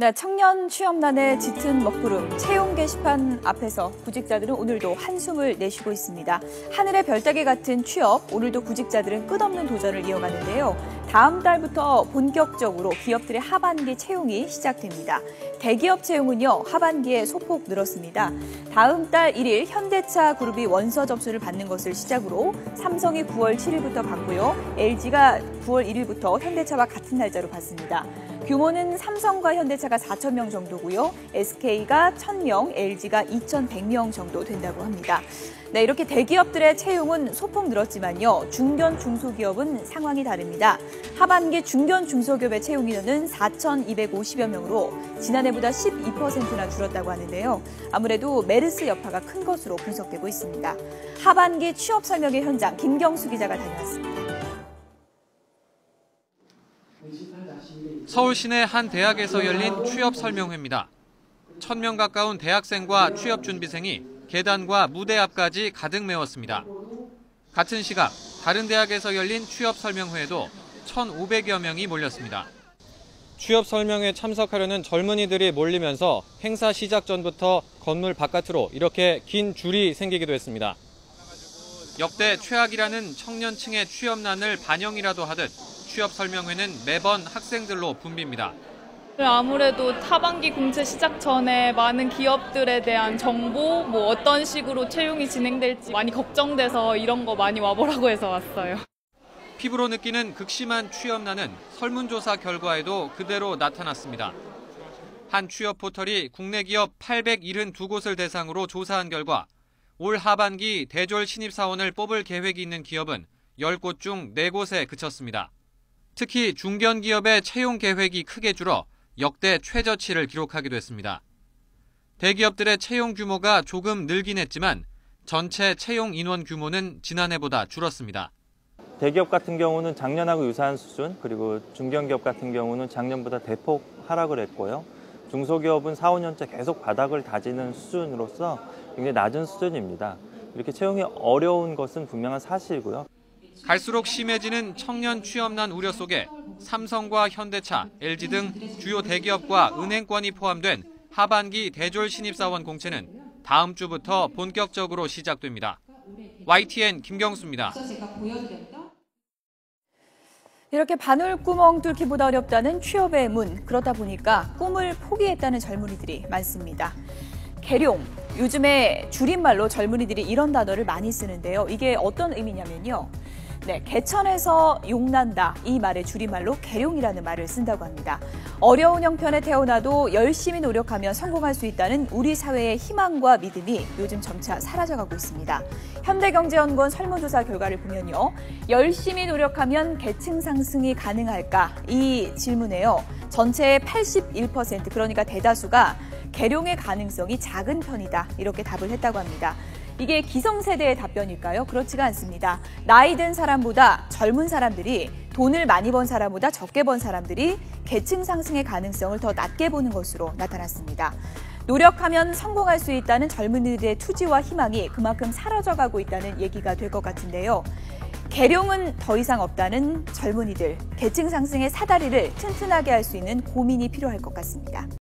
네, 청년 취업난의 짙은 먹구름, 채용 게시판 앞에서 구직자들은 오늘도 한숨을 내쉬고 있습니다. 하늘의 별따기 같은 취업, 오늘도 구직자들은 끝없는 도전을 이어가는데요. 다음 달부터 본격적으로 기업들의 하반기 채용이 시작됩니다. 대기업 채용은요, 하반기에 소폭 늘었습니다. 다음 달 1일 현대차 그룹이 원서 접수를 받는 것을 시작으로 삼성이 9월 7일부터 받고요. LG가 9월 1일부터 현대차와 같은 날짜로 받습니다. 규모는 삼성과 현대차가 4,000명 정도고요. SK가 1,000명, LG가 2,100명 정도 된다고 합니다. 네, 이렇게 대기업들의 채용은 소폭 늘었지만요. 중견, 중소기업은 상황이 다릅니다. 하반기 중견, 중소기업의 채용 인원은 4,250여 명으로 지난해보다 12%나 줄었다고 하는데요. 아무래도 메르스 여파가 큰 것으로 분석되고 있습니다. 하반기 취업 설명회 현장 김경수 기자가 다녀왔습니다. 서울 시내 한 대학에서 열린 취업 설명회입니다. 1,000명 가까운 대학생과 취업 준비생이 계단과 무대 앞까지 가득 메웠습니다. 같은 시각 다른 대학에서 열린 취업 설명회에도 1,500여 명이 몰렸습니다. 취업 설명회 참석하려는 젊은이들이 몰리면서 행사 시작 전부터 건물 바깥으로 이렇게 긴 줄이 생기기도 했습니다. 역대 최악이라는 청년층의 취업난을 반영이라도 하듯 취업 설명회는 매번 학생들로 붐빕니다. 아무래도 하반기 공채 시작 전에 많은 기업들에 대한 정보, 어떤 식으로 채용이 진행될지 많이 걱정돼서 이런 거 많이 와보라고 해서 왔어요. 피부로 느끼는 극심한 취업난은 설문조사 결과에도 그대로 나타났습니다. 한 취업 포털이 국내 기업 872곳을 대상으로 조사한 결과 올 하반기 대졸 신입사원을 뽑을 계획이 있는 기업은 10곳 중 4곳에 그쳤습니다. 특히 중견기업의 채용 계획이 크게 줄어 역대 최저치를 기록하기도 했습니다. 대기업들의 채용 규모가 조금 늘긴 했지만 전체 채용 인원 규모는 지난해보다 줄었습니다. 대기업 같은 경우는 작년하고 유사한 수준, 그리고 중견기업 같은 경우는 작년보다 대폭 하락을 했고요. 중소기업은 4, 5년째 계속 바닥을 다지는 수준으로서 굉장히 낮은 수준입니다. 이렇게 채용이 어려운 것은 분명한 사실이고요. 갈수록 심해지는 청년 취업난 우려 속에 삼성과 현대차, LG 등 주요 대기업과 은행권이 포함된 하반기 대졸 신입사원 공채는 다음 주부터 본격적으로 시작됩니다. YTN 김경수입니다. 이렇게 바늘구멍 뚫기보다 어렵다는 취업의 문. 그렇다 보니까 꿈을 포기했다는 젊은이들이 많습니다. 계룡. 요즘에 줄임말로 젊은이들이 이런 단어를 많이 쓰는데요. 이게 어떤 의미냐면요. 네, 개천에서 용난다. 이 말의 줄임말로 계룡이라는 말을 쓴다고 합니다. 어려운 형편에 태어나도 열심히 노력하면 성공할 수 있다는 우리 사회의 희망과 믿음이 요즘 점차 사라져가고 있습니다. 현대경제연구원 설문조사 결과를 보면요. 열심히 노력하면 계층 상승이 가능할까? 이 질문에요. 전체의 81%, 그러니까 대다수가 계룡의 가능성이 작은 편이다. 이렇게 답을 했다고 합니다. 이게 기성세대의 답변일까요? 그렇지가 않습니다. 나이 든 사람보다 젊은 사람들이 돈을 많이 번 사람보다 적게 번 사람들이 계층 상승의 가능성을 더 낮게 보는 것으로 나타났습니다. 노력하면 성공할 수 있다는 젊은이들의 투지와 희망이 그만큼 사라져가고 있다는 얘기가 될 것 같은데요. 계룡은 더 이상 없다는 젊은이들, 계층 상승의 사다리를 튼튼하게 할 수 있는 고민이 필요할 것 같습니다.